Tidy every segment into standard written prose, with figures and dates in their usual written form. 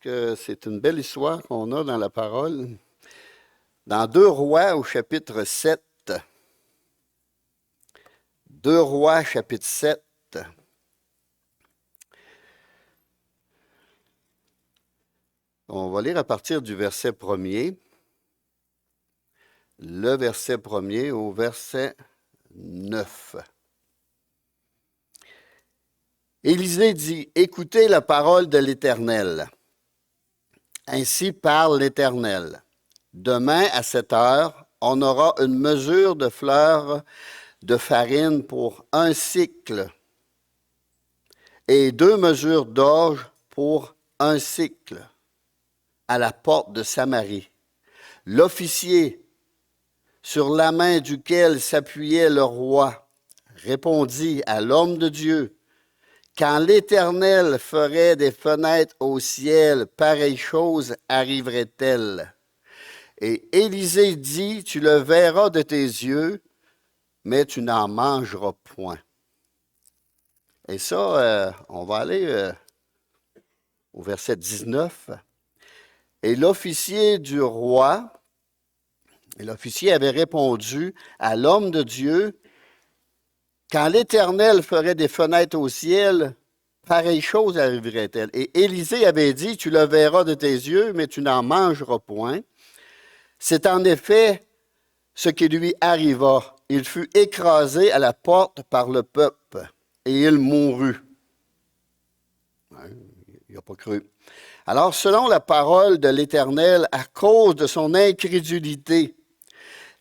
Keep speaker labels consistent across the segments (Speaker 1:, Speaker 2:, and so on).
Speaker 1: que c'est une belle histoire qu'on a dans la parole. Dans 2 Rois au chapitre 7. 2 Rois chapitre 7. On va lire à partir du verset 1er. Le verset 1er au verset 9. Élisée dit, « Écoutez la parole de l'Éternel. Ainsi parle l'Éternel. Demain, à 7 heures, on aura une mesure de fleur de farine pour 1 sicle et 2 mesures d'orge pour 1 sicle à la porte de Samarie. L'officier sur la main duquel s'appuyait le roi répondit à l'homme de Dieu, « Quand l'Éternel ferait des fenêtres au ciel, pareille chose arriverait-elle? » Et Élisée dit, « Tu le verras de tes yeux, mais tu n'en mangeras point. » Et ça, on va aller au verset 19. Et l'officier du roi, et l'officier avait répondu à l'homme de Dieu, « Quand l'Éternel ferait des fenêtres au ciel, pareille chose arriverait-elle? » Et Élisée avait dit, « Tu le verras de tes yeux, mais tu n'en mangeras point. » C'est en effet ce qui lui arriva. Il fut écrasé à la porte par le peuple, et il mourut. Il n'a pas cru. Alors, selon la parole de l'Éternel, à cause de son incrédulité,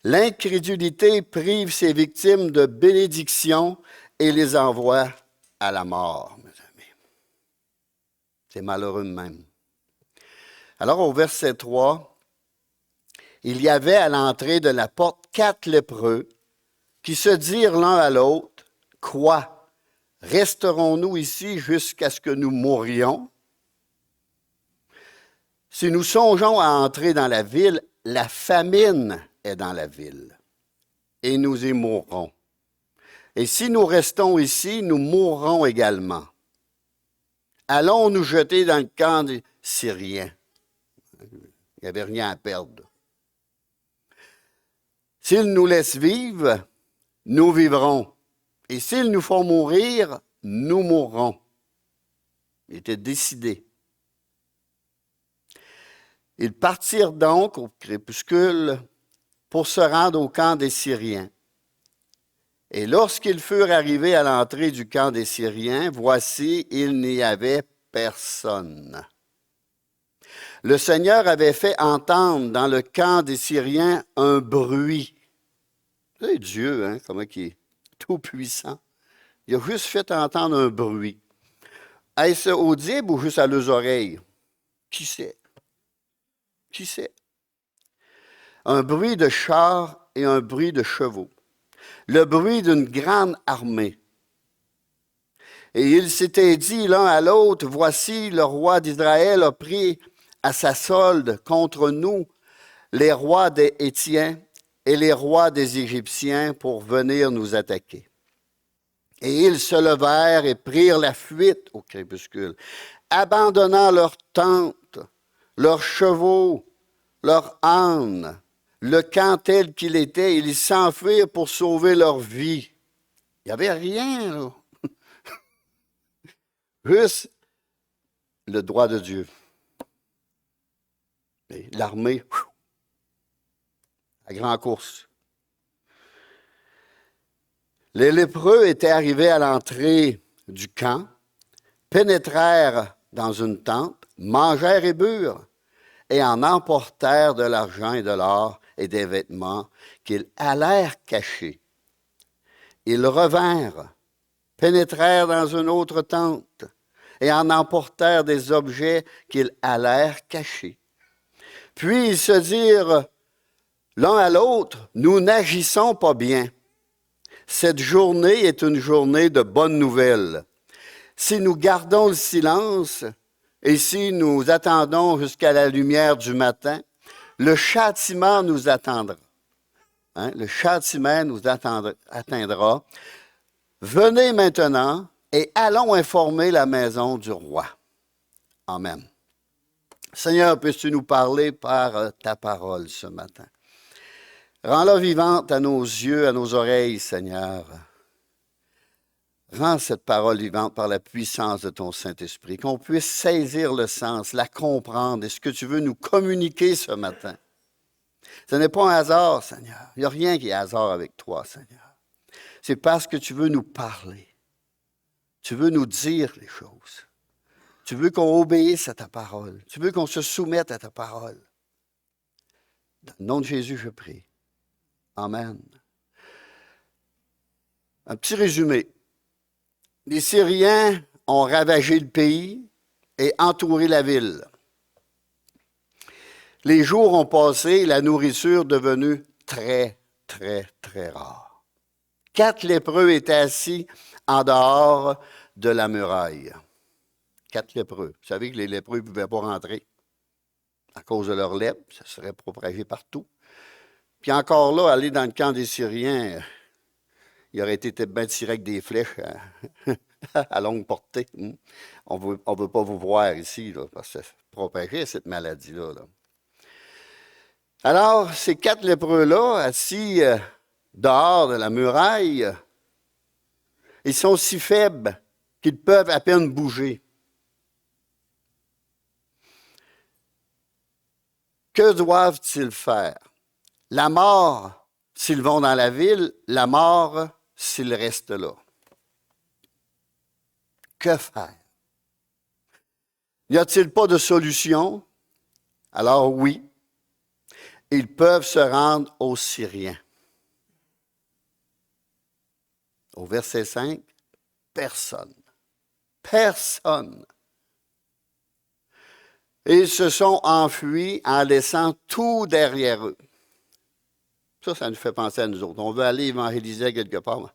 Speaker 1: l'incrédulité prive ses victimes de bénédiction et les envoie à la mort, mes amis. C'est malheureux de même. Alors, au verset 3, il y avait à l'entrée de la porte 4 lépreux qui se dirent l'un à l'autre, « Quoi? Resterons-nous ici jusqu'à ce que nous mourions? Si nous songeons à entrer dans la ville, la famine est dans la ville, et nous y mourrons. Et si nous restons ici, nous mourrons également. Allons nous jeter dans le camp des Syriens. » Il n'y avait rien à perdre. « S'ils nous laissent vivre, nous vivrons. Et s'ils nous font mourir, nous mourrons. » Il était décidé. Ils partirent donc au crépuscule pour se rendre au camp des Syriens. Et lorsqu'ils furent arrivés à l'entrée du camp des Syriens, voici, il n'y avait personne. Le Seigneur avait fait entendre dans le camp des Syriens un bruit. C'est Dieu, hein, comment il est tout puissant. Il a juste fait entendre un bruit. Est-ce audible ou juste à leurs oreilles? Qui sait? Qui sait? Un bruit de chars et un bruit de chevaux. Le bruit d'une grande armée. Et ils s'étaient dit l'un à l'autre, « Voici, le roi d'Israël a pris à sa solde contre nous les rois des Hétiens et les rois des Égyptiens pour venir nous attaquer. » Et ils se levèrent et prirent la fuite au crépuscule, abandonnant leurs tentes, leurs chevaux, leurs ânes, le camp tel qu'il était, ils s'enfuirent pour sauver leur vie. Il n'y avait rien, là. Juste le droit de Dieu. Et l'armée, à grande course. Les lépreux étaient arrivés à l'entrée du camp, pénétrèrent dans une tente, mangèrent et burent, et en emportèrent de l'argent et de l'or et des vêtements qu'ils allèrent cacher. Ils revinrent, pénétrèrent dans une autre tente, et en emportèrent des objets qu'ils allèrent cacher. Puis ils se dirent l'un à l'autre, « Nous n'agissons pas bien. Cette journée est une journée de bonnes nouvelles. Si nous gardons le silence et si nous attendons jusqu'à la lumière du matin, le châtiment nous attendra. » Hein? Le châtiment nous atteindra. Venez maintenant et allons informer la maison du roi. Amen. Seigneur, puisses-tu nous parler par ta parole ce matin? Rends-la vivante à nos yeux, à nos oreilles, Seigneur. Rends cette parole vivante par la puissance de ton Saint-Esprit, qu'on puisse saisir le sens, la comprendre et ce que tu veux nous communiquer ce matin. Ce n'est pas un hasard, Seigneur. Il n'y a rien qui est hasard avec toi, Seigneur. C'est parce que tu veux nous parler. Tu veux nous dire les choses. Tu veux qu'on obéisse à ta parole. Tu veux qu'on se soumette à ta parole. Dans le nom de Jésus, je prie. Amen. Un petit résumé. Les Syriens ont ravagé le pays et entouré la ville. Les jours ont passé et la nourriture devenue très, très, très rare. 4 lépreux étaient assis en dehors de la muraille. 4 lépreux. Vous savez que les lépreux ne pouvaient pas rentrer à cause de leur lèpre. Ça serait propagé partout. Puis encore là, aller dans le camp des Syriens, il aurait été bien tiré avec des flèches à longue portée. On ne veut pas vous voir ici, là, parce que ça propageait cette maladie-là. Là. Alors, ces 4 lépreux-là, assis dehors de la muraille, ils sont si faibles qu'ils peuvent à peine bouger. Que doivent-ils faire? La mort s'ils vont dans la ville, la mort s'ils restent là. Que faire? N'y a-t-il pas de solution? Alors oui, ils peuvent se rendre aux Syriens. Au verset 5, personne. Personne. Ils se sont enfuis en laissant tout derrière eux. Ça nous fait penser à nous autres. On veut aller évangéliser quelque part.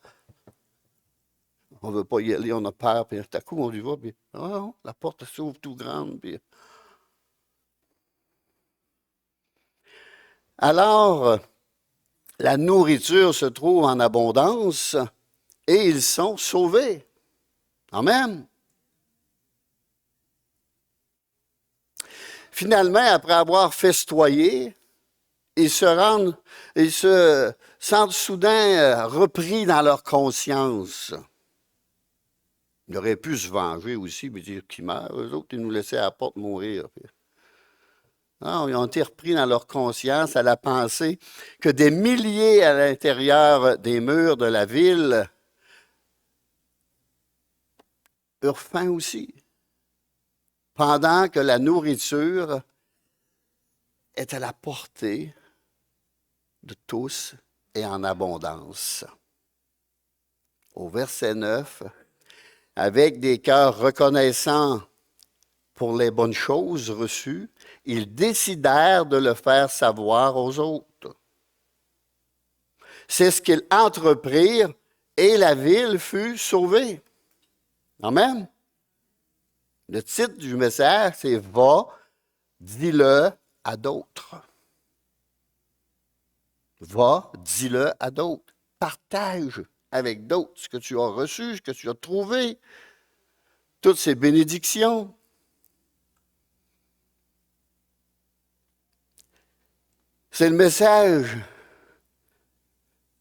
Speaker 1: On ne veut pas y aller, on a peur, puis tout à coup, on y va, puis la porte s'ouvre tout grande. Puis... Alors, la nourriture se trouve en abondance et ils sont sauvés. Amen. Finalement, après avoir festoyé, ils se sentent soudain repris dans leur conscience. Ils auraient pu se venger aussi, mais dire qu'ils meurent. Eux autres, ils nous laissaient à la porte mourir. Non, ils ont été repris dans leur conscience à la pensée que des milliers à l'intérieur des murs de la ville eurent faim aussi, pendant que la nourriture est à la portée de tous et en abondance. Au verset 9, avec des cœurs reconnaissants pour les bonnes choses reçues, ils décidèrent de le faire savoir aux autres. C'est ce qu'ils entreprirent et la ville fut sauvée. Amen. Le titre du message, c'est « Va, dis-le à d'autres ». Va, dis-le à d'autres. Partage avec d'autres ce que tu as reçu, ce que tu as trouvé, toutes ces bénédictions. C'est le message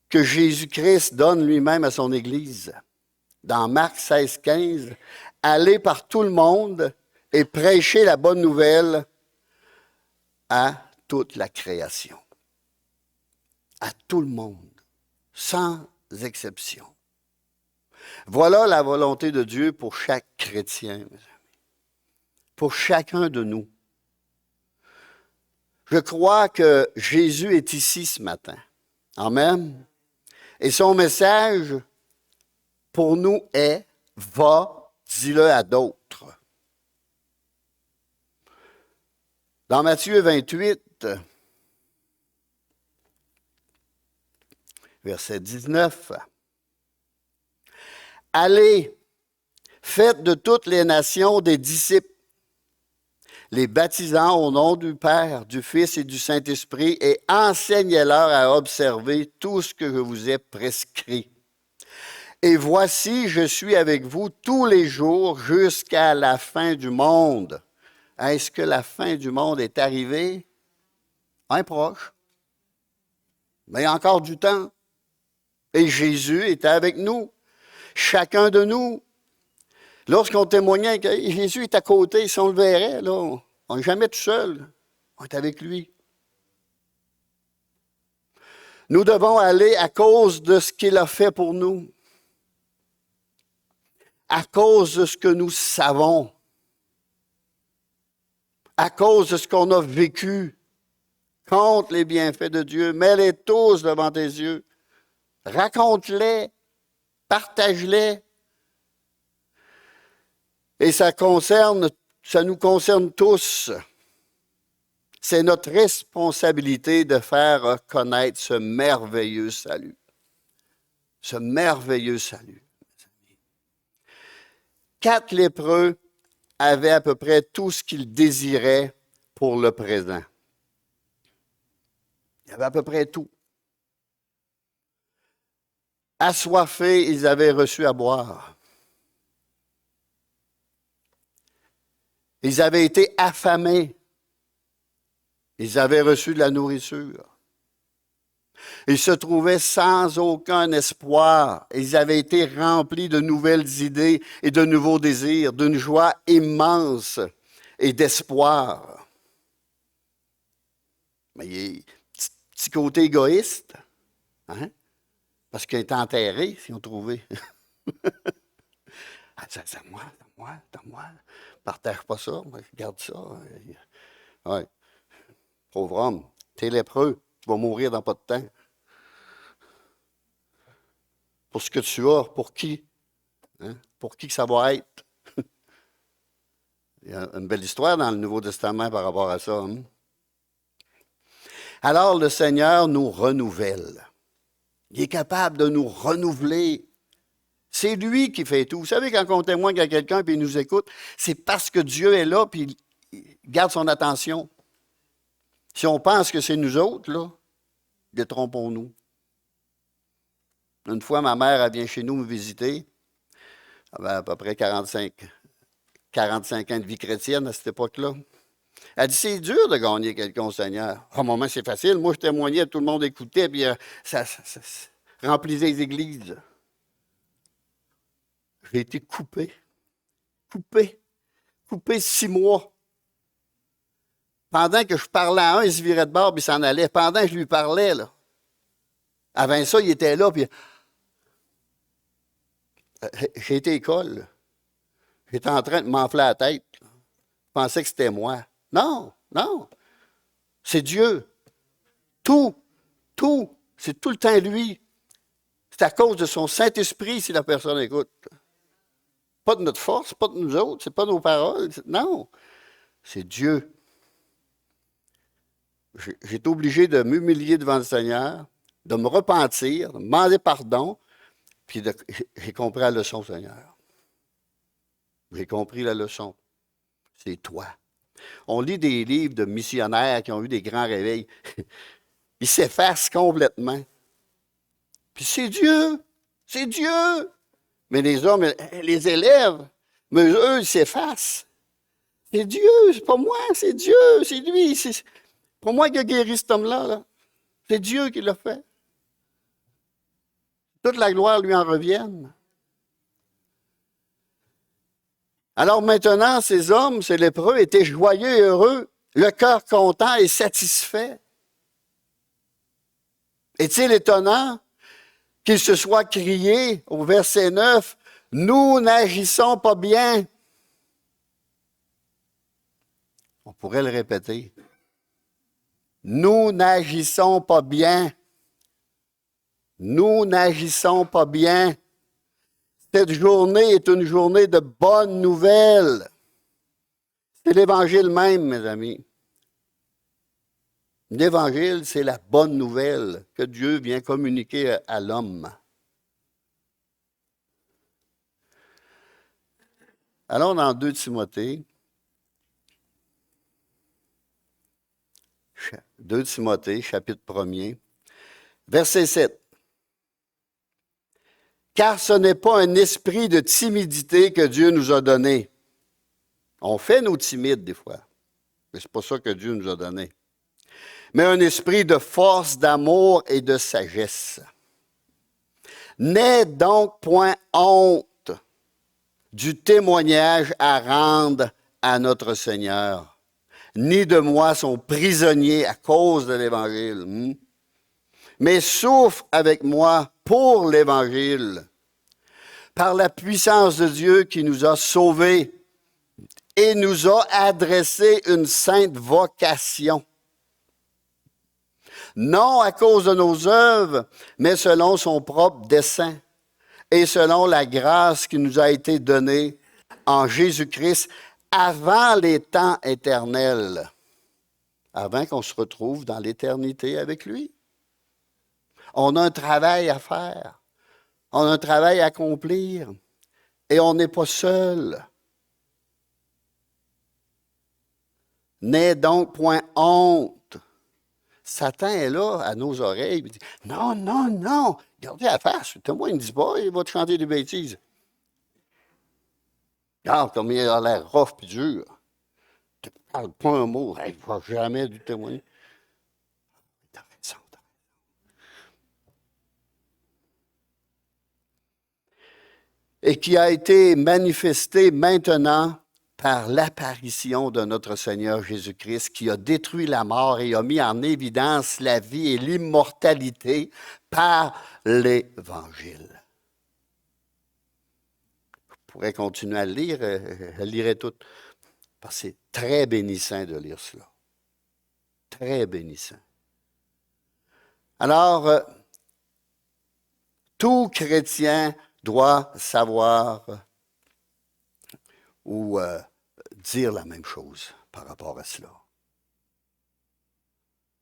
Speaker 1: que Jésus-Christ donne lui-même à son Église. Dans Marc 16, 15, « Allez par tout le monde et prêchez la bonne nouvelle à toute la création. » À tout le monde, sans exception. Voilà la volonté de Dieu pour chaque chrétien, mes amis, pour chacun de nous. Je crois que Jésus est ici ce matin. Amen. Et son message pour nous est « Va, dis-le à d'autres ». Dans Matthieu 28, verset 19, « Allez, faites de toutes les nations des disciples, les baptisant au nom du Père, du Fils et du Saint-Esprit, et enseignez-leur à observer tout ce que je vous ai prescrit. Et voici, je suis avec vous tous les jours jusqu'à la fin du monde. » Est-ce que la fin du monde est arrivée? Un proche. Mais il y a encore du temps. Et Jésus était avec nous. Chacun de nous. Lorsqu'on témoignait que Jésus est à côté, si on le verrait, là, on n'est jamais tout seul. On est avec lui. Nous devons aller à cause de ce qu'il a fait pour nous. À cause de ce que nous savons. À cause de ce qu'on a vécu. Compte les bienfaits de Dieu. Mets-les tous devant tes yeux. Raconte-les. Partage-les. Et ça nous concerne tous. C'est notre responsabilité de faire connaître ce merveilleux salut. Ce merveilleux salut. 4 lépreux avaient à peu près tout ce qu'ils désiraient pour le présent. Il y avait à peu près tout. Assoiffés, ils avaient reçu à boire. Ils avaient été affamés. Ils avaient reçu de la nourriture. Ils se trouvaient sans aucun espoir. Ils avaient été remplis de nouvelles idées et de nouveaux désirs, d'une joie immense et d'espoir. Mais il y a un petit côté égoïste, hein? Parce qu'ils étaient enterrés, s'ils ont trouvé. Ah, c'est à moi, c'est à moi, c'est à moi. Partage pas ça, garde ça. Ouais. Pauvre homme, t'es lépreux, tu vas mourir dans pas de temps. Pour ce que tu as, pour qui? Hein? Pour qui que ça va être? Il y a une belle histoire dans le Nouveau Testament par rapport à ça. Hein? Alors le Seigneur nous renouvelle. Il est capable de nous renouveler. C'est lui qui fait tout. Vous savez, quand on témoigne à quelqu'un et il nous écoute, c'est parce que Dieu est là et il garde son attention. Si on pense que c'est nous autres, là, détrompons-nous. Une fois, ma mère, elle vient chez nous me visiter. Elle avait à peu près 45 ans de vie chrétienne à cette époque-là. Elle dit, c'est dur de gagner quelqu'un au Seigneur. À un moment, c'est facile. Moi, je témoignais, tout le monde écoutait, puis ça remplissait les églises. J'ai été coupé 6 mois. Pendant que je parlais à un, il se virait de bord, puis il s'en allait. Pendant que je lui parlais, là. Avant ça, il était là, puis j'ai été école. J'étais en train de m'enfler la tête. Je pensais que c'était moi. Non. C'est Dieu. Tout, c'est tout le temps lui. C'est à cause de son Saint-Esprit si la personne écoute. Pas de notre force, pas de nous autres, c'est pas nos paroles. Non, c'est Dieu. J'ai été obligé de m'humilier devant le Seigneur, de me repentir, de me demander pardon, puis j'ai compris la leçon, Seigneur. J'ai compris la leçon. C'est toi. On lit des livres de missionnaires qui ont eu des grands réveils. Ils s'effacent complètement. Puis c'est Dieu. Mais les hommes, les élèves, mais eux, ils s'effacent. C'est Dieu, c'est pas moi, c'est Dieu, c'est lui. C'est pas moi qui a guéri cet homme-là. Là. C'est Dieu qui l'a fait. Toute la gloire lui en revienne. Alors maintenant, ces hommes, ces lépreux, étaient joyeux et heureux, le cœur content et satisfait. Est-il étonnant qu'il se soit crié au verset 9, « Nous n'agissons pas bien ». On pourrait le répéter. « Nous n'agissons pas bien ». Nous n'agissons pas bien. Cette journée est une journée de bonnes nouvelles. C'est l'Évangile même, mes amis. L'Évangile, c'est la bonne nouvelle que Dieu vient communiquer à l'homme. Allons dans 2 Timothée. 2 Timothée, chapitre 1er, verset 7. Car ce n'est pas un esprit de timidité que Dieu nous a donné. On fait nos timides des fois, mais ce n'est pas ça que Dieu nous a donné. Mais un esprit de force, d'amour et de sagesse. N'aie donc point honte du témoignage à rendre à notre Seigneur, ni de moi son prisonnier à cause de l'Évangile, mais souffre avec moi pour l'Évangile, par la puissance de Dieu qui nous a sauvés et nous a adressé une sainte vocation. Non à cause de nos œuvres, mais selon son propre dessein et selon la grâce qui nous a été donnée en Jésus-Christ avant les temps éternels, avant qu'on se retrouve dans l'éternité avec lui. On a un travail à faire, on a un travail à accomplir et on n'est pas seul. N'aie donc point honte. Satan est là, à nos oreilles, il dit « Non, non, non, gardez la face, moi, il ne dit pas, il va te chanter des bêtises. » Regarde comme il a l'air rough et dur. Tu ne parles pas un mot, il ne va jamais du témoigner. T'as raison, t'as raison. Et qui a été manifesté maintenant par l'apparition de notre Seigneur Jésus-Christ, qui a détruit la mort et a mis en évidence la vie et l'immortalité par l'Évangile. Je pourrais continuer à le lire, je le lirai tout, parce que c'est très bénissant de lire cela. Très bénissant. Alors, tout chrétien doit savoir ou dire la même chose par rapport à cela.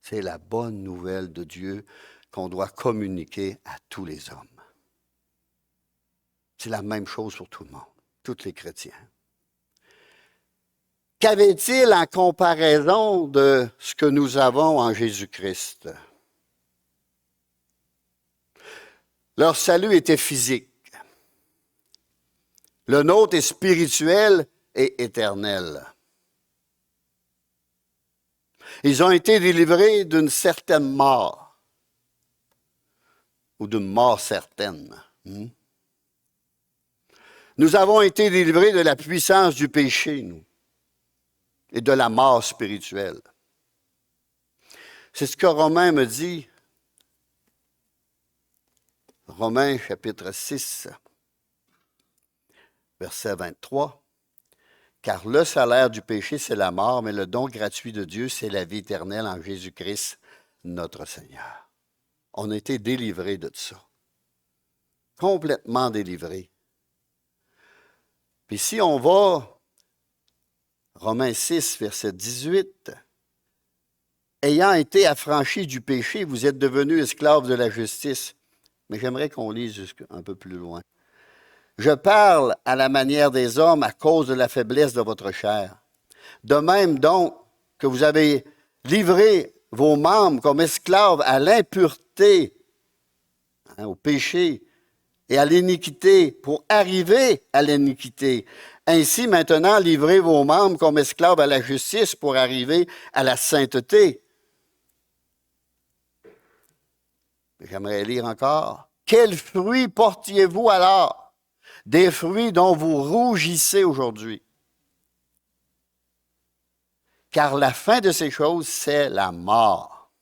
Speaker 1: C'est la bonne nouvelle de Dieu qu'on doit communiquer à tous les hommes. C'est la même chose pour tout le monde, tous les chrétiens. Qu'avait-il en comparaison de ce que nous avons en Jésus-Christ? Leur salut était physique. Le nôtre est spirituel et éternel. Ils ont été délivrés d'une certaine mort, ou d'une mort certaine. Nous avons été délivrés de la puissance du péché, nous, et de la mort spirituelle. C'est ce que Romain me dit. Romains chapitre 6, verset 23. Car le salaire du péché, c'est la mort, mais le don gratuit de Dieu, c'est la vie éternelle en Jésus-Christ, notre Seigneur. On a été délivrés de ça. Complètement délivrés. Puis si on va, Romains 6, verset 18, ayant été affranchis du péché, vous êtes devenus esclaves de la justice. Mais j'aimerais qu'on lise un peu plus loin. Je parle à la manière des hommes à cause de la faiblesse de votre chair. De même donc que vous avez livré vos membres comme esclaves à l'impureté, au péché et à l'iniquité pour arriver à l'iniquité. Ainsi maintenant livrez vos membres comme esclaves à la justice pour arriver à la sainteté. J'aimerais lire encore. Quels fruits portiez-vous alors? Des fruits dont vous rougissez aujourd'hui. Car la fin de ces choses, c'est la mort.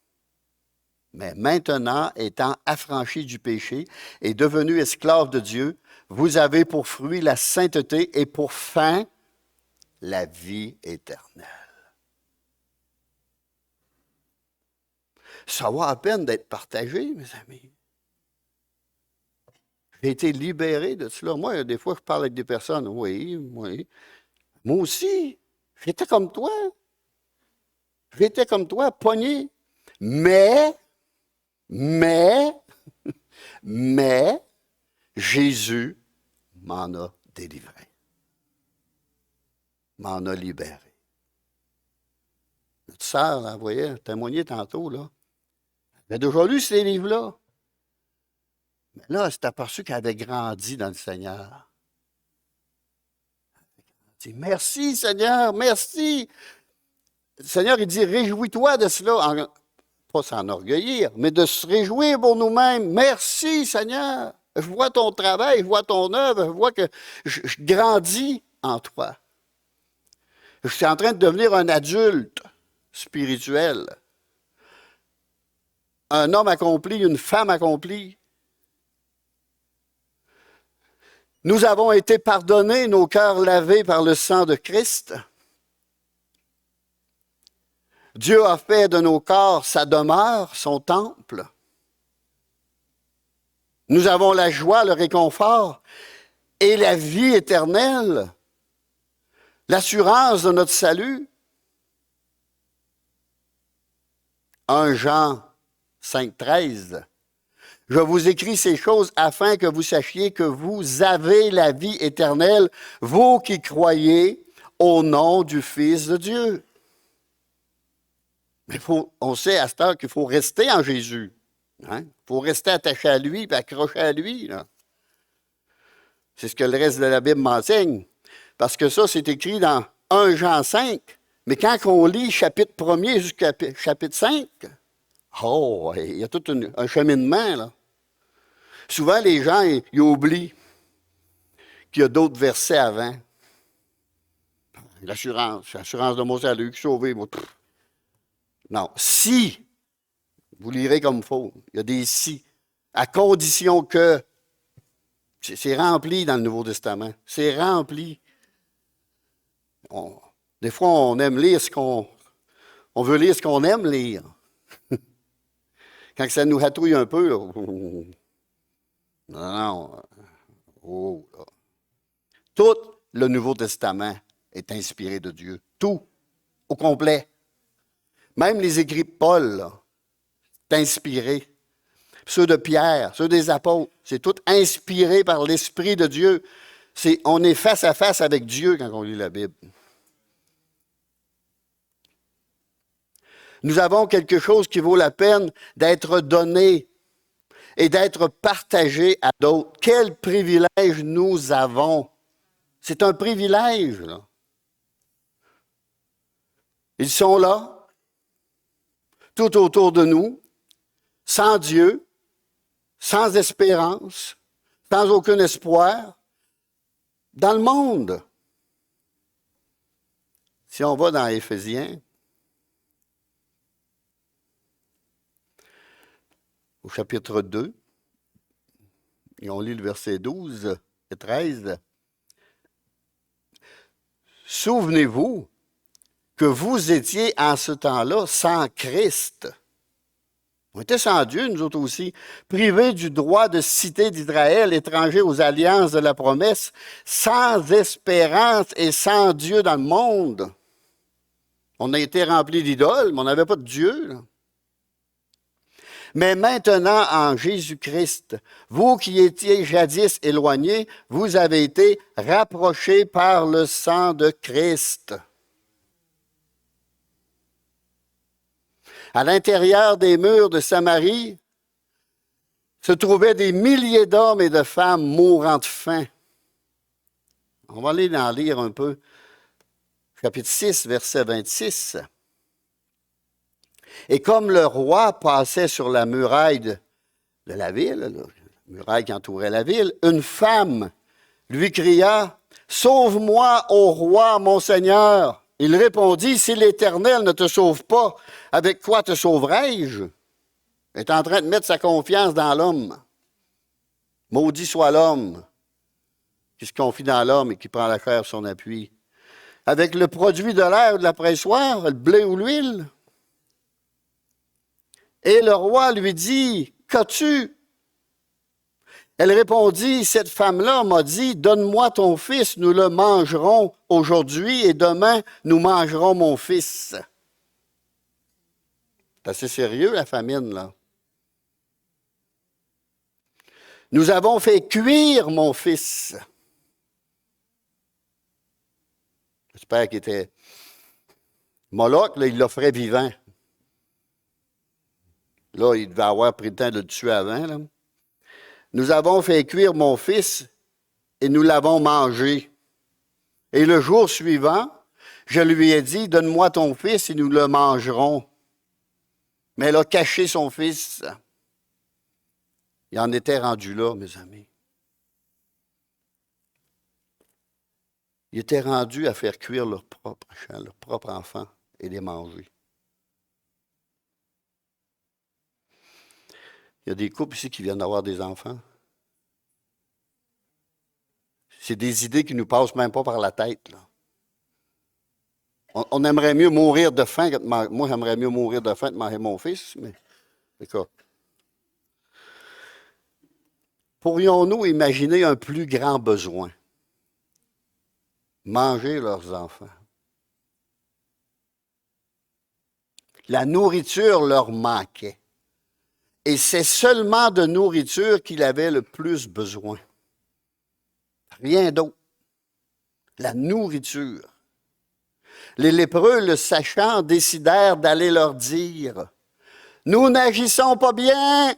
Speaker 1: Mais maintenant, étant affranchis du péché et devenus esclaves de Dieu, vous avez pour fruit la sainteté et pour fin la vie éternelle. Ça vaut la peine d'être partagé, mes amis. J'ai été libéré de cela. Moi, des fois, je parle avec des personnes. Oui. Moi aussi, j'étais comme toi. J'étais comme toi, pogné. Mais, Jésus m'en a délivré. M'en a libéré. Notre sœur, là, vous voyez, témoignait tantôt, là. Elle a déjà lu ces livres-là. Mais là, c'est aperçu qu'elle avait grandi dans le Seigneur. Dis, merci Seigneur, merci. Le Seigneur, il dit, réjouis-toi de cela. Pas s'enorgueillir, mais de se réjouir pour nous-mêmes. Merci Seigneur. Je vois ton travail, je vois ton œuvre, je vois que je grandis en toi. Je suis en train de devenir un adulte spirituel. Un homme accompli, une femme accomplie. Nous avons été pardonnés, nos cœurs lavés par le sang de Christ. Dieu a fait de nos corps sa demeure, son temple. Nous avons la joie, le réconfort et la vie éternelle, l'assurance de notre salut. 1 Jean 5,13. Je vous écris ces choses afin que vous sachiez que vous avez la vie éternelle, vous qui croyez au nom du Fils de Dieu. Mais on sait à cette heure qu'il faut rester en Jésus. Hein? Il faut rester attaché à lui et accroché à lui. Là. C'est ce que le reste de la Bible m'enseigne. Parce que ça, c'est écrit dans 1 Jean 5. Mais quand on lit chapitre 1er jusqu'à chapitre 5, oh, il y a tout un cheminement. Là. Souvent, les gens, ils oublient qu'il y a d'autres versets avant. L'assurance de mon salut, sauvé. Non, si, vous lirez comme il faut, il y a des si, à condition que, c'est rempli dans le Nouveau Testament, c'est rempli. Des fois, on aime lire on veut lire ce qu'on aime lire. Quand ça nous hatouille un peu, là, non. Oh, là. Tout le Nouveau Testament est inspiré de Dieu. Tout, au complet. Même les écrits de Paul, là, c'est inspiré. Ceux de Pierre, ceux des apôtres, c'est tout inspiré par l'Esprit de Dieu. On est face à face avec Dieu quand on lit la Bible. Nous avons quelque chose qui vaut la peine d'être donné et d'être partagé à d'autres. Quel privilège nous avons! C'est un privilège, là. Ils sont là, tout autour de nous, sans Dieu, sans espérance, sans aucun espoir, dans le monde. Si on va dans Éphésiens, au chapitre 2, et on lit le verset 12 et 13, « Souvenez-vous que vous étiez en ce temps-là sans Christ. » On était sans Dieu, nous autres aussi, privés du droit de cité d'Israël, étrangers aux alliances de la promesse, sans espérance et sans Dieu dans le monde. On a été remplis d'idoles, mais on n'avait pas de Dieu. Là. Mais maintenant, en Jésus-Christ, vous qui étiez jadis éloignés, vous avez été rapprochés par le sang de Christ. À l'intérieur des murs de Samarie se trouvaient des milliers d'hommes et de femmes mourant de faim. On va aller en lire un peu. Chapitre 6, verset 26. Et comme le roi passait sur la muraille de la ville, la muraille qui entourait la ville, une femme lui cria, « Sauve-moi, ô roi, mon Seigneur !» Il répondit, « Si l'Éternel ne te sauve pas, avec quoi te sauverai-je? » Il est en train de mettre sa confiance dans l'homme. Maudit soit l'homme qui se confie dans l'homme et qui prend la chair sur son appui. Avec le produit de l'air ou de la pressoir, le blé ou l'huile. Et le roi lui dit, « Qu'as-tu? » Elle répondit, « Cette femme-là m'a dit, donne-moi ton fils, nous le mangerons aujourd'hui et demain nous mangerons mon fils. » C'est assez sérieux la famine, là. Nous avons fait cuire mon fils. J'espère qu'il était Moloch, là, il l'offrait vivant. Là, il devait avoir pris le temps de le tuer avant. Là. Nous avons fait cuire mon fils et nous l'avons mangé. Et le jour suivant, je lui ai dit, donne-moi ton fils et nous le mangerons. Mais elle a caché son fils. Il en était rendu là, mes amis. Il était rendu à faire cuire leur propre champ, leur propre enfant, et les manger. Il y a des couples ici qui viennent d'avoir des enfants. C'est des idées qui ne nous passent même pas par la tête, là. On aimerait mieux mourir de faim que de manger. Moi, j'aimerais mieux mourir de faim que de manger mon fils, mais écoute. Pourrions-nous imaginer un plus grand besoin? Manger leurs enfants. La nourriture leur manquait. Et c'est seulement de nourriture qu'il avait le plus besoin. Rien d'autre. La nourriture. Les lépreux, le sachant, décidèrent d'aller leur dire, « Nous n'agissons pas bien. »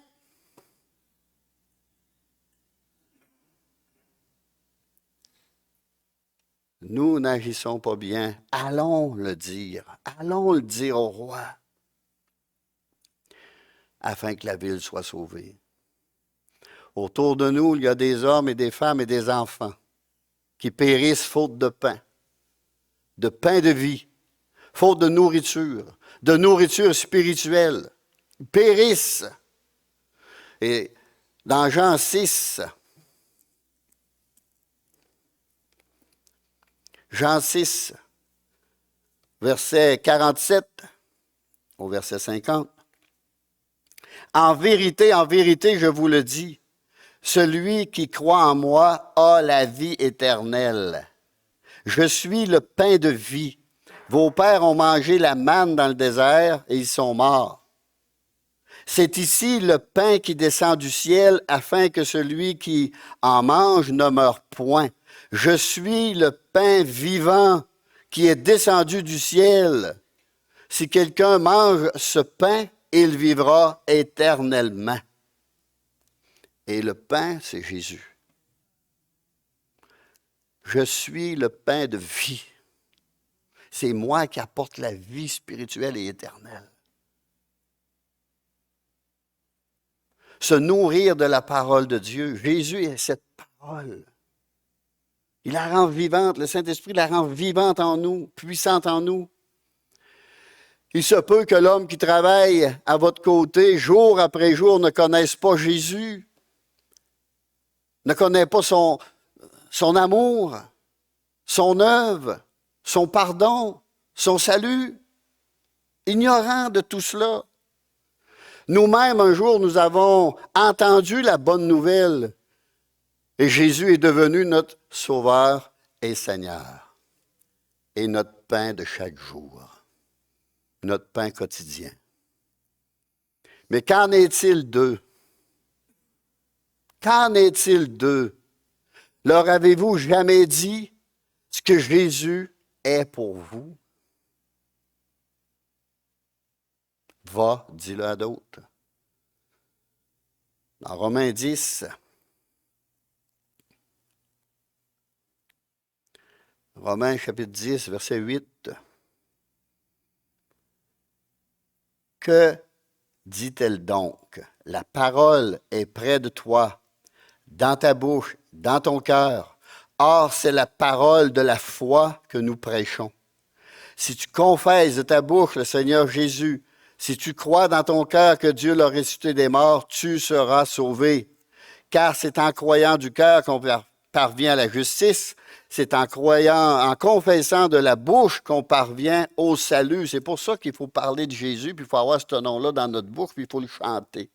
Speaker 1: Nous n'agissons pas bien. Allons le dire. Allons le dire au roi, afin que la ville soit sauvée. Autour de nous, il y a des hommes et des femmes et des enfants qui périssent faute de pain de vie, faute de nourriture spirituelle. Ils périssent. Et dans Jean 6, verset 47 au verset 50. En vérité, je vous le dis, celui qui croit en moi a la vie éternelle. Je suis le pain de vie. Vos pères ont mangé la manne dans le désert et ils sont morts. C'est ici le pain qui descend du ciel afin que celui qui en mange ne meure point. Je suis le pain vivant qui est descendu du ciel. Si quelqu'un mange ce pain, il vivra éternellement. Et le pain, c'est Jésus. Je suis le pain de vie. C'est moi qui apporte la vie spirituelle et éternelle. Se nourrir de la parole de Dieu. Jésus est cette parole. Il la rend vivante. Le Saint-Esprit la rend vivante en nous, puissante en nous. Il se peut que l'homme qui travaille à votre côté, jour après jour, ne connaisse pas Jésus, ne connaît pas son amour, son œuvre, son pardon, son salut, ignorant de tout cela. Nous-mêmes, un jour, nous avons entendu la bonne nouvelle et Jésus est devenu notre Sauveur et Seigneur et notre pain de chaque jour, notre pain quotidien. Mais qu'en est-il d'eux? Qu'en est-il d'eux? Leur avez-vous jamais dit ce que Jésus est pour vous? Va, dis-le à d'autres. Dans Romains 10, Romains chapitre 10, verset 8. Que dit-elle donc? La parole est près de toi, dans ta bouche, dans ton cœur. Or, c'est la parole de la foi que nous prêchons. Si tu confesses de ta bouche le Seigneur Jésus, si tu crois dans ton cœur que Dieu l'a ressuscité des morts, tu seras sauvé. Car c'est en croyant du cœur qu'on parvient à la justice, c'est en croyant, en confessant de la bouche qu'on parvient au salut. C'est pour ça qu'il faut parler de Jésus, puis il faut avoir ce nom-là dans notre bouche, puis il faut le chanter.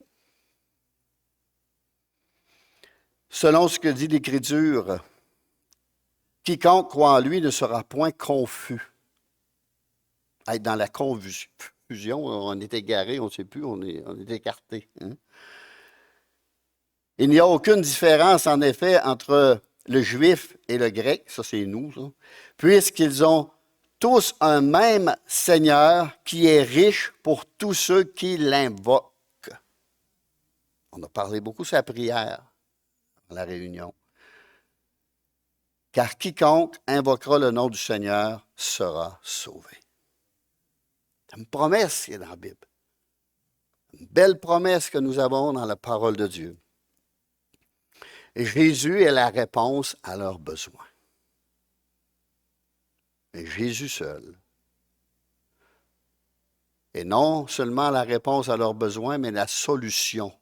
Speaker 1: Selon ce que dit l'Écriture, quiconque croit en lui ne sera point confus. Être dans la confusion, on est égaré, on ne sait plus, on est écarté. Hein? Il n'y a aucune différence, en effet, entre le juif et le grec, ça c'est nous, ça, puisqu'ils ont tous un même Seigneur qui est riche pour tous ceux qui l'invoquent. On a parlé beaucoup de sa prière dans la réunion. car quiconque invoquera le nom du Seigneur sera sauvé. C'est une promesse qui est dans la Bible. Une belle promesse que nous avons dans la parole de Dieu. Et Jésus est la réponse à leurs besoins. Et Jésus seul. Et non seulement la réponse à leurs besoins, mais la solution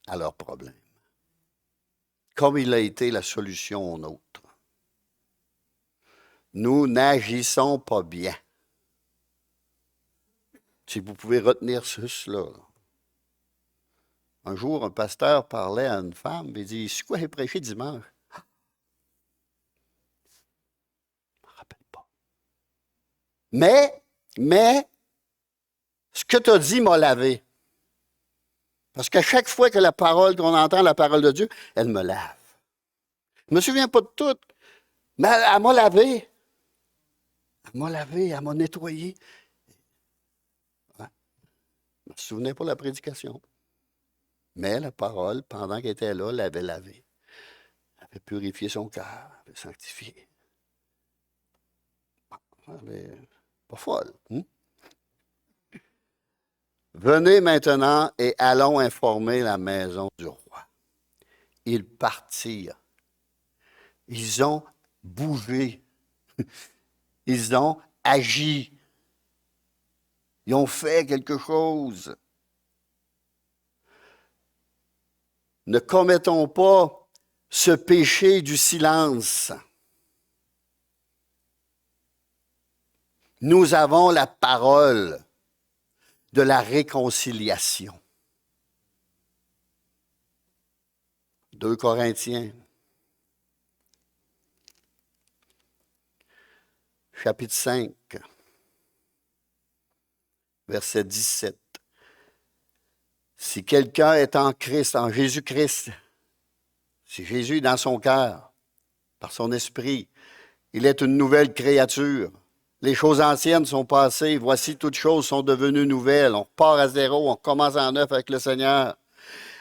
Speaker 1: à leurs problèmes. Comme il a été la solution aux nôtres. Nous n'agissons pas bien. Si vous pouvez retenir cela. Un jour, un pasteur parlait à une femme, il dit, c'est quoi j'ai prêché dimanche? Je ne me rappelle pas. Mais, ce que tu as dit m'a lavé. Parce qu'à chaque fois que qu'on entend la parole de Dieu, elle me lave. Je ne me souviens pas de tout, mais elle m'a lavé. Elle m'a lavé, elle m'a nettoyé. Ouais. Je ne me souvenais pas de la prédication. Mais la parole, pendant qu'elle était là, l'avait lavé. Elle avait purifié son cœur, elle avait sanctifié. Elle n'est pas folle. Venez maintenant et allons informer la maison du roi. Ils partirent. Ils ont bougé. Ils ont agi. Ils ont fait quelque chose. Ne commettons pas ce péché du silence. Nous avons la parole de la réconciliation. 2 Corinthiens, chapitre 5, verset 17. Si quelqu'un est en Christ, en Jésus-Christ, si Jésus est dans son cœur, par son esprit, il est une nouvelle créature. Les choses anciennes sont passées, voici toutes choses sont devenues nouvelles. On repart à zéro, on commence en neuf avec le Seigneur.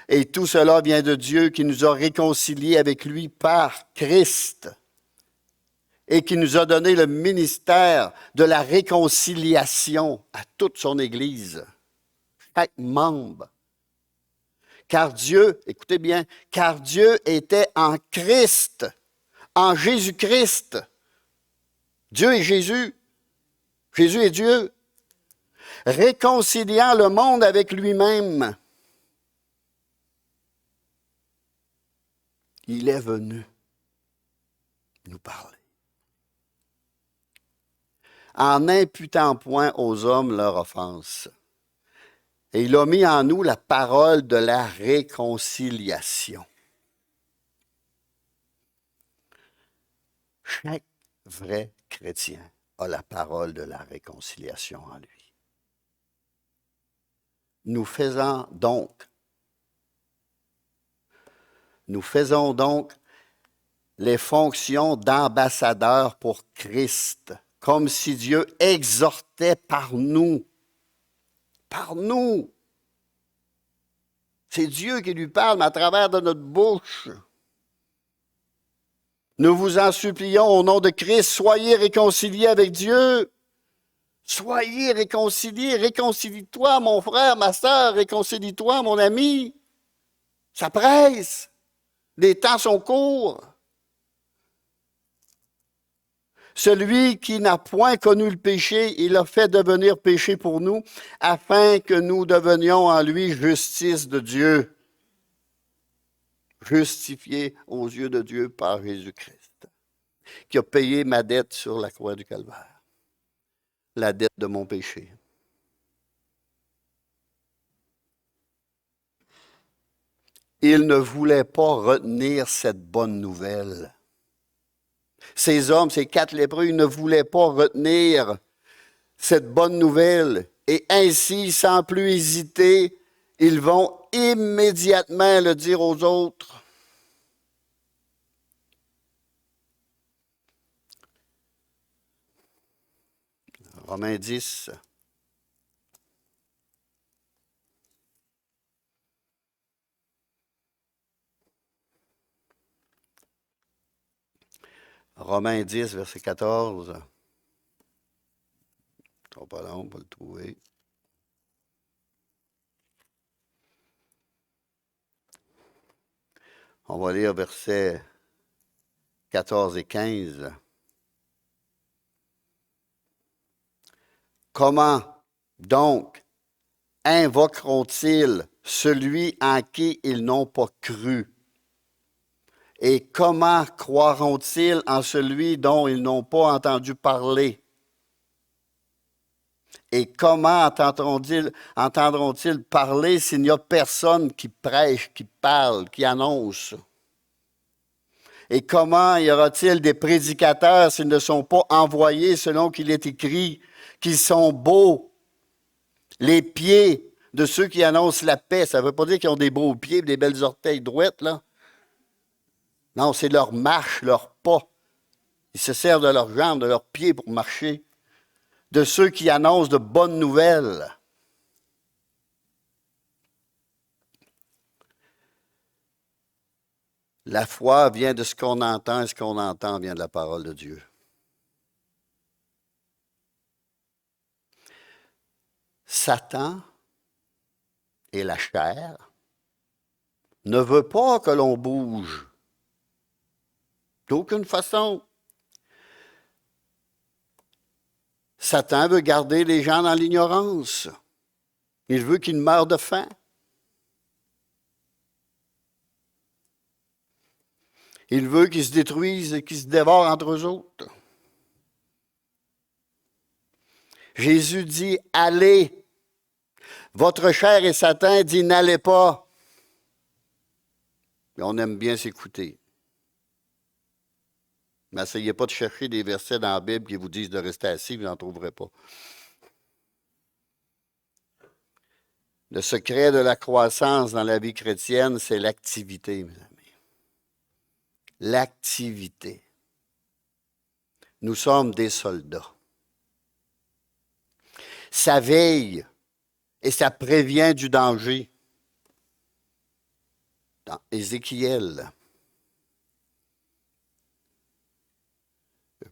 Speaker 1: Et tout cela vient de Dieu qui nous a réconciliés avec lui par Christ et qui nous a donné le ministère de la réconciliation à toute son Église, chaque membre. Car Dieu, écoutez bien, car Dieu était en Christ, en Jésus-Christ. Dieu est Jésus. Jésus est Dieu. Réconciliant le monde avec lui-même. Il est venu nous parler. En n'imputant point aux hommes leur offense. Et il a mis en nous la parole de la réconciliation. Chaque vrai chrétien a la parole de la réconciliation en lui. Nous faisons donc les fonctions d'ambassadeurs pour Christ, comme si Dieu exhortait par nous. Par nous. C'est Dieu qui lui parle, mais à travers de notre bouche. Nous vous en supplions au nom de Christ, soyez réconciliés avec Dieu. Soyez réconciliés. Réconcilie-toi, mon frère, ma sœur. Réconcilie-toi, mon ami. Ça presse. Les temps sont courts. Celui qui n'a point connu le péché, il l'a fait devenir péché pour nous, afin que nous devenions en lui justice de Dieu. Justifié aux yeux de Dieu par Jésus-Christ, qui a payé ma dette sur la croix du Calvaire, la dette de mon péché. Il ne voulait pas retenir cette bonne nouvelle. Ces hommes, ces 4 lépreux, ils ne voulaient pas retenir cette bonne nouvelle. Et ainsi, sans plus hésiter, ils vont immédiatement le dire aux autres. Romains 10. Romains 10, verset 14. Pas long, on va le trouver. On va lire versets 14 et 15. Comment donc invoqueront-ils celui en qui ils n'ont pas cru? Et comment croiront-ils en celui dont ils n'ont pas entendu parler? Et comment entendront-ils parler s'il n'y a personne qui prêche, qui parle, qui annonce? Et comment y aura-t-il des prédicateurs s'ils ne sont pas envoyés selon qu'il est écrit qu'ils sont beaux, les pieds de ceux qui annoncent la paix? Ça ne veut pas dire qu'ils ont des beaux pieds et des belles orteils droites, là. Non, c'est leur marche, leur pas. Ils se servent de leurs jambes, de leurs pieds pour marcher. De ceux qui annoncent de bonnes nouvelles. La foi vient de ce qu'on entend et ce qu'on entend vient de la parole de Dieu. Satan et la chair ne veut pas que l'on bouge. D'aucune façon. Satan veut garder les gens dans l'ignorance. Il veut qu'ils meurent de faim. Il veut qu'ils se détruisent et qu'ils se dévorent entre eux autres. Jésus dit, allez. Votre chair et Satan dit, n'allez pas. Et on aime bien s'écouter. Mais n'essayez pas de chercher des versets dans la Bible qui vous disent de rester assis, vous n'en trouverez pas. Le secret de la croissance dans la vie chrétienne, c'est l'activité, mes amis. L'activité. Nous sommes des soldats. Ça veille et ça prévient du danger. Dans Ézéchiel,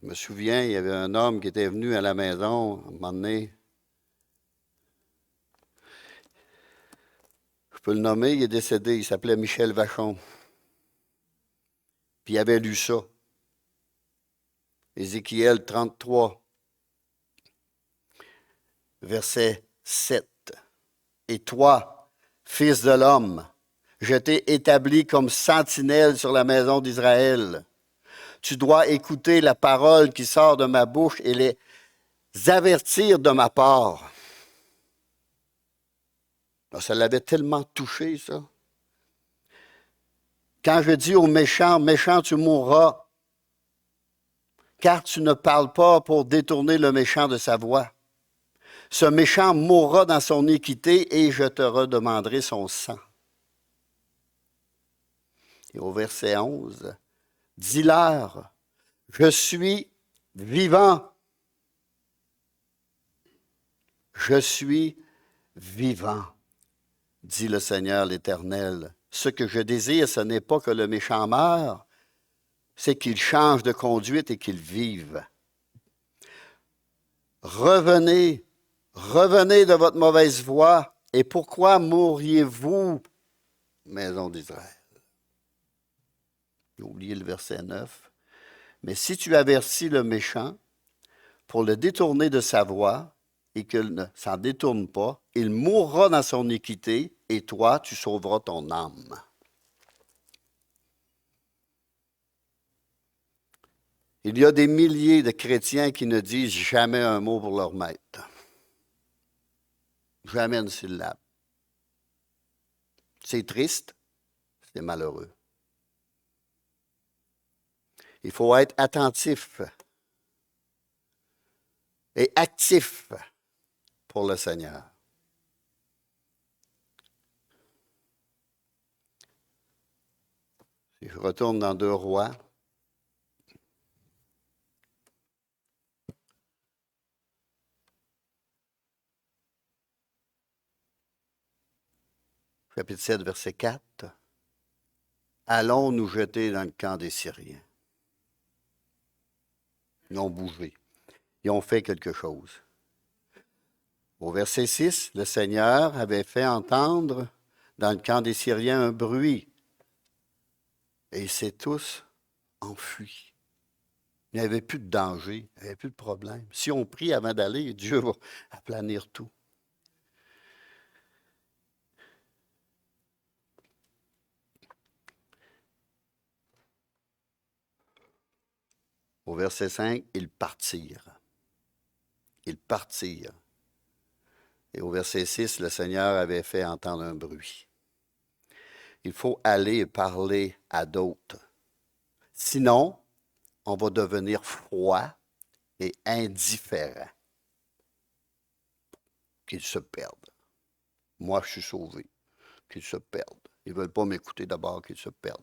Speaker 1: je me souviens, il y avait un homme qui était venu à la maison, à un moment donné. Je peux le nommer, il est décédé, il s'appelait Michel Vachon. Puis il avait lu ça. Ézéchiel 33, verset 7. Et toi, fils de l'homme, je t'ai établi comme sentinelle sur la maison d'Israël. Tu dois écouter la parole qui sort de ma bouche et les avertir de ma part. Ça l'avait tellement touché, ça. Quand je dis au méchant, méchant, tu mourras, car tu ne parles pas pour détourner le méchant de sa voie. Ce méchant mourra dans son équité et je te redemanderai son sang. Et au verset 11, dis-leur, je suis vivant. Je suis vivant, dit le Seigneur l'Éternel. Ce que je désire, ce n'est pas que le méchant meure, c'est qu'il change de conduite et qu'il vive. Revenez, revenez de votre mauvaise voie. Et pourquoi mourriez-vous, maison d'Israël? J'ai oublié le verset 9. Mais si tu avertis le méchant pour le détourner de sa voie et qu'il ne s'en détourne pas, il mourra dans son iniquité et toi, tu sauveras ton âme. Il y a des milliers de chrétiens qui ne disent jamais un mot pour leur maître. Jamais une syllabe. C'est triste, c'est malheureux. Il faut être attentif et actif pour le Seigneur. Si je retourne dans 2 Rois, chapitre 7, verset 4. Allons nous jeter dans le camp des Syriens. Ils ont bougé. Ils ont fait quelque chose. Au verset 6, le Seigneur avait fait entendre dans le camp des Syriens un bruit. Et ils s'est tous enfuis. Il n'y avait plus de danger, il n'y avait plus de problème. Si on prie avant d'aller, Dieu va aplanir tout. Au verset 5, ils partirent. Ils partirent. Et au verset 6, le Seigneur avait fait entendre un bruit. Il faut aller et parler à d'autres. Sinon, on va devenir froid et indifférent. Qu'ils se perdent. Moi, je suis sauvé. Qu'ils se perdent. Ils ne veulent pas m'écouter d'abord, qu'ils se perdent.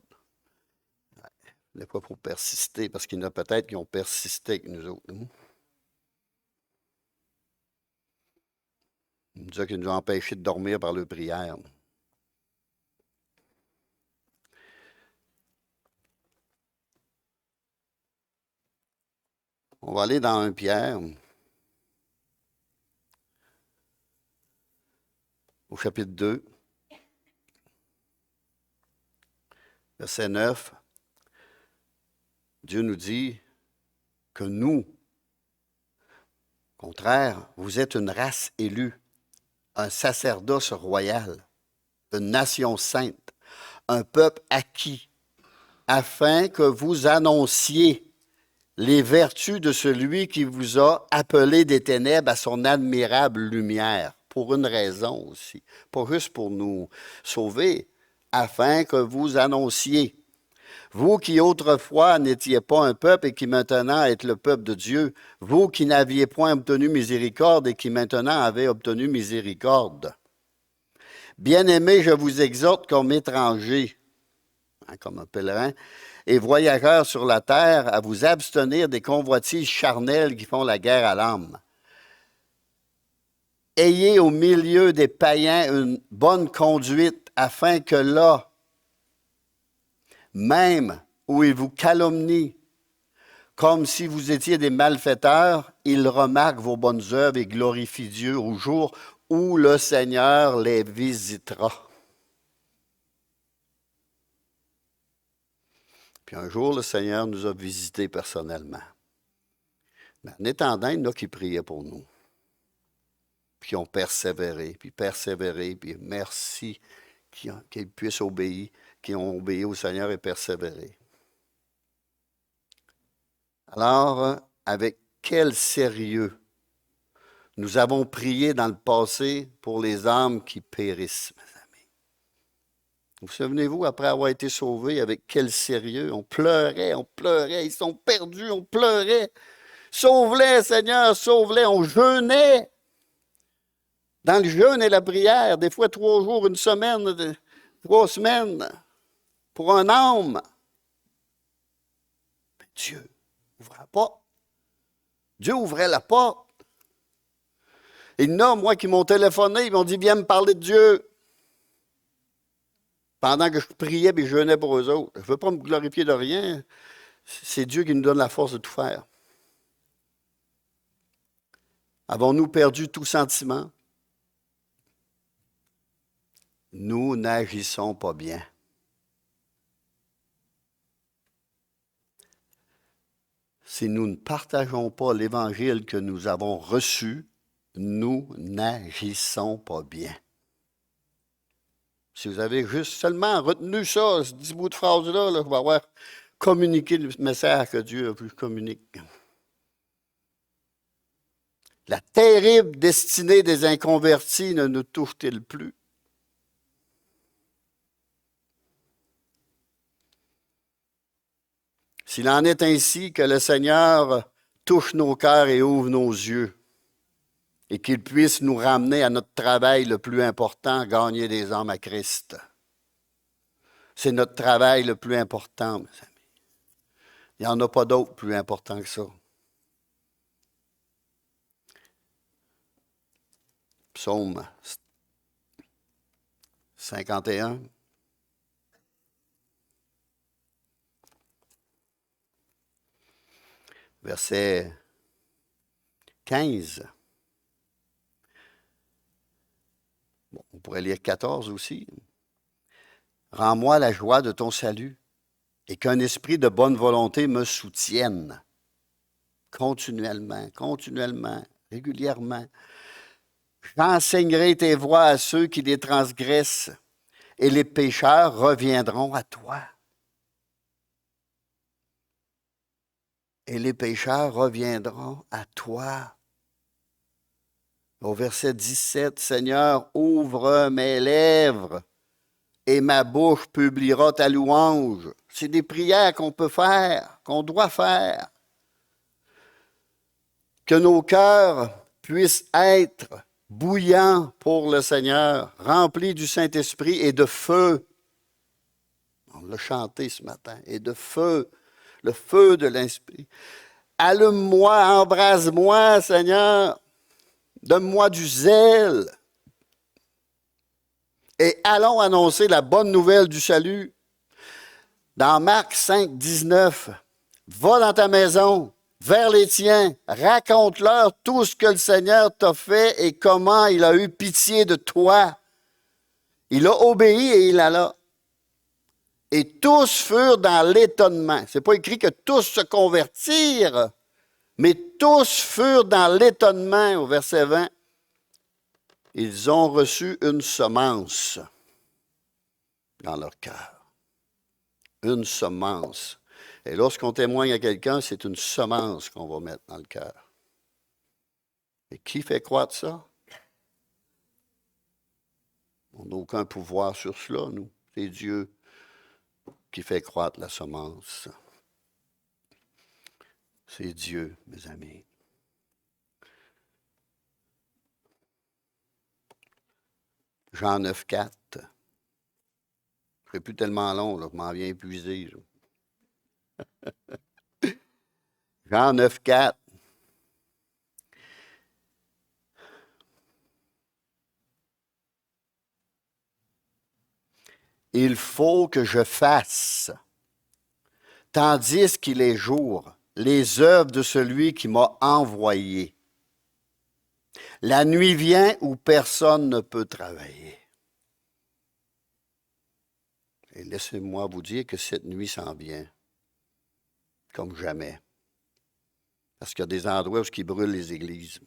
Speaker 1: Des fois, il faut persister, parce qu'il y en a peut-être qui ont persisté avec nous autres. Ils nous disent qu'ils nous ont empêchés de dormir par leur prière. On va aller dans 1 Pierre, au chapitre 2, verset 9. Dieu nous dit que nous, au contraire, vous êtes une race élue, un sacerdoce royal, une nation sainte, un peuple acquis, afin que vous annonciez les vertus de celui qui vous a appelé des ténèbres à son admirable lumière, pour une raison aussi, pas juste pour nous sauver, afin que vous annonciez. Vous qui autrefois n'étiez pas un peuple et qui maintenant êtes le peuple de Dieu, vous qui n'aviez point obtenu miséricorde et qui maintenant avez obtenu miséricorde. Bien-aimés, je vous exhorte comme étrangers, comme un pèlerin, et voyageurs sur la terre, à vous abstenir des convoitises charnelles qui font la guerre à l'âme. Ayez au milieu des païens une bonne conduite, afin que là, même où ils vous calomnient, comme si vous étiez des malfaiteurs, ils remarquent vos bonnes œuvres et glorifient Dieu au jour où le Seigneur les visitera. Puis un jour, le Seigneur nous a visités personnellement. Mais en attendant, il y en a qui priaient pour nous. Puis qui ont persévéré, puis merci qu'ils puissent obéir, qui ont obéi au Seigneur et persévéré. Alors, avec quel sérieux nous avons prié dans le passé pour les âmes qui périssent, mes amis. Vous souvenez-vous, après avoir été sauvés, avec quel sérieux? On pleurait, ils sont perdus, on pleurait. Sauve-les, Seigneur, sauve-les. On jeûnait. Dans le jeûne et la prière, des fois 3 jours, une semaine, 3 semaines, pour un âme. Mais Dieu ouvrait la porte. Dieu ouvrait la porte. Et il y en a, moi, qui m'ont téléphoné, ils m'ont dit, viens me parler de Dieu. Pendant que je priais et je jeûnais pour eux autres. Je ne veux pas me glorifier de rien. C'est Dieu qui nous donne la force de tout faire. Avons-nous perdu tout sentiment? Nous n'agissons pas bien. Si nous ne partageons pas l'Évangile que nous avons reçu, nous n'agissons pas bien. Si vous avez juste seulement retenu ça, ce 10 bouts de phrase-là, là, vous allez avoir communiqué le message que Dieu a pu communiquer. La terrible destinée des inconvertis ne nous touche-t-elle plus? S'il en est ainsi, que le Seigneur touche nos cœurs et ouvre nos yeux, et qu'il puisse nous ramener à notre travail le plus important, gagner des âmes à Christ. C'est notre travail le plus important, mes amis. Il n'y en a pas d'autre plus important que ça. Psaume 51. verset 15. Bon, on pourrait lire 14 aussi. Rends-moi la joie de ton salut et qu'un esprit de bonne volonté me soutienne continuellement, régulièrement. J'enseignerai tes voies à ceux qui les transgressent et les pécheurs reviendront à toi. Et les pécheurs reviendront à toi. Au verset 17, Seigneur, ouvre mes lèvres et ma bouche publiera ta louange. C'est des prières qu'on peut faire, qu'on doit faire. Que nos cœurs puissent être bouillants pour le Seigneur, remplis du Saint-Esprit et de feu. On l'a chanté ce matin, et de feu, le feu de l'Esprit. Allume-moi, embrase-moi, Seigneur. Donne-moi du zèle. Et allons annoncer la bonne nouvelle du salut. Dans Marc 5, 19, va dans ta maison, vers les tiens, raconte-leur tout ce que le Seigneur t'a fait et comment il a eu pitié de toi. Il a obéi et il alla. Et tous furent dans l'étonnement. Ce n'est pas écrit que tous se convertirent, mais tous furent dans l'étonnement au verset 20. Ils ont reçu une semence dans leur cœur. Une semence. Et lorsqu'on témoigne à quelqu'un, c'est une semence qu'on va mettre dans le cœur. Et qui fait croître ça? On n'a aucun pouvoir sur cela, nous. C'est Dieu qui fait croître la semence. C'est Dieu, mes amis. Jean 9, 4. Je ne serai plus tellement long, là, je m'en viens épuisé. Jean 9, 4. Il faut que je fasse, tandis qu'il est jour, les œuvres de celui qui m'a envoyé. La nuit vient où personne ne peut travailler. Et laissez-moi vous dire que cette nuit s'en vient, comme jamais. Parce qu'il y a des endroits où ils brûlent les églises.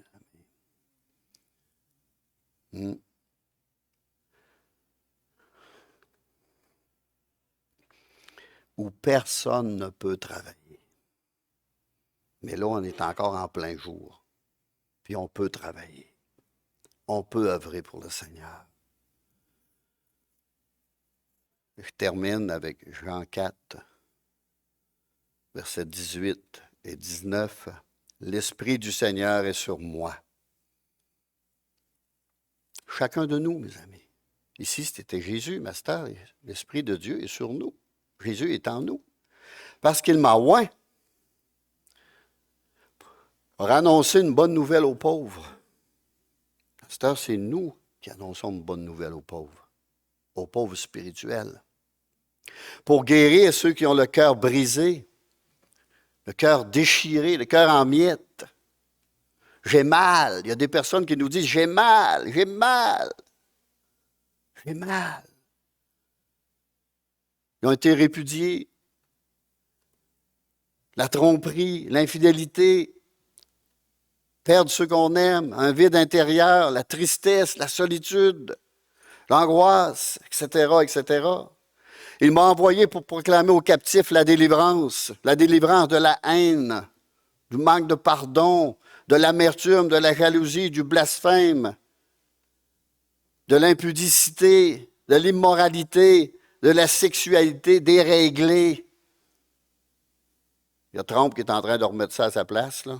Speaker 1: Où personne ne peut travailler. Mais là, on est encore en plein jour. Puis on peut travailler. On peut œuvrer pour le Seigneur. Je termine avec Jean 4, versets 18 et 19. L'Esprit du Seigneur est sur moi. Chacun de nous, mes amis. Ici, c'était Jésus, Master. L'Esprit de Dieu est sur nous. Jésus est en nous. Parce qu'il m'a oint pour annoncer une bonne nouvelle aux pauvres. Master, c'est nous qui annonçons une bonne nouvelle aux pauvres spirituels. Pour guérir ceux qui ont le cœur brisé, le cœur déchiré, le cœur en miettes. J'ai mal. Il y a des personnes qui nous disent, j'ai mal, j'ai mal, j'ai mal. Ils ont été répudiés. La tromperie, l'infidélité, perdre ceux qu'on aime, un vide intérieur, la tristesse, la solitude, l'angoisse, etc., etc. Il m'a envoyé pour proclamer aux captifs la délivrance de la haine, du manque de pardon, de l'amertume, de la jalousie, du blasphème, de l'impudicité, de l'immoralité, de la sexualité déréglée. Il y a Trump qui est en train de remettre ça à sa place, là.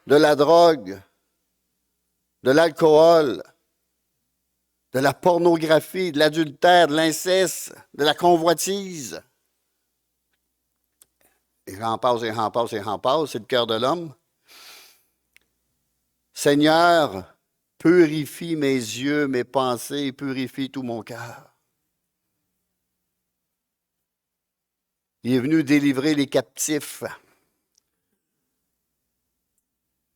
Speaker 1: De la drogue, de l'alcool, de la pornographie, de l'adultère, de l'inceste, de la convoitise. Et j'en passe, et j'en passe, et j'en passe, c'est le cœur de l'homme. Seigneur, purifie mes yeux, mes pensées, purifie tout mon cœur. Il est venu délivrer les captifs.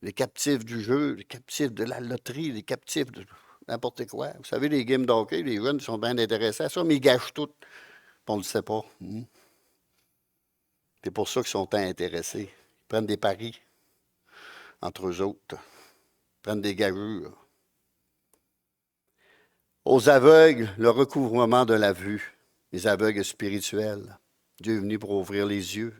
Speaker 1: les captifs du jeu, les captifs de la loterie, les captifs de n'importe quoi. Vous savez, les games d'hockey, les jeunes sont bien intéressés à ça, mais ils gâchent tout. Puis on ne le sait pas. C'est pour ça qu'ils sont tant intéressés. Ils prennent des paris entre eux autres. Ils prennent des gageures. Aux aveugles, le recouvrement de la vue. Les aveugles spirituels. Dieu est venu pour ouvrir les yeux,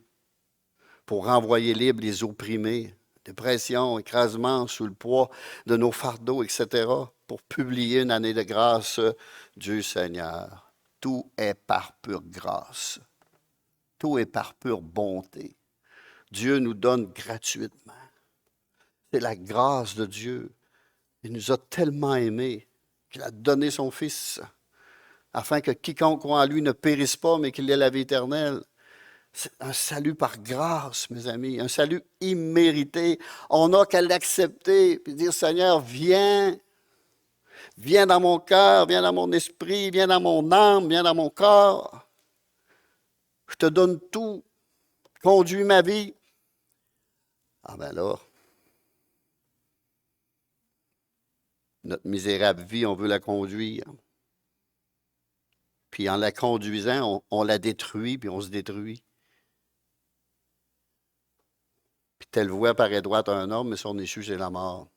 Speaker 1: pour renvoyer libres les opprimés, dépression, écrasement sous le poids de nos fardeaux, etc., pour publier une année de grâce du Seigneur. Tout est par pure grâce. Tout est par pure bonté. Dieu nous donne gratuitement. C'est la grâce de Dieu. Il nous a tellement aimés qu'il a donné son Fils, afin que quiconque croit en lui ne périsse pas, mais qu'il ait la vie éternelle. C'est un salut par grâce, mes amis, un salut immérité. On n'a qu'à l'accepter et dire, Seigneur, viens, viens dans mon cœur, viens dans mon esprit, viens dans mon âme, viens dans mon corps. Je te donne tout. Conduis ma vie. Ah ben là, notre misérable vie, on veut la conduire. Puis en la conduisant, on la détruit, puis on se détruit. Puis telle voie paraît droite à un homme, mais son issue, c'est la mort.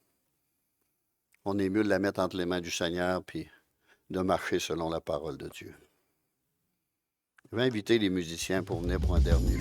Speaker 1: On est mieux de la mettre entre les mains du Seigneur, puis de marcher selon la parole de Dieu. Je vais inviter les musiciens pour venir pour un dernier.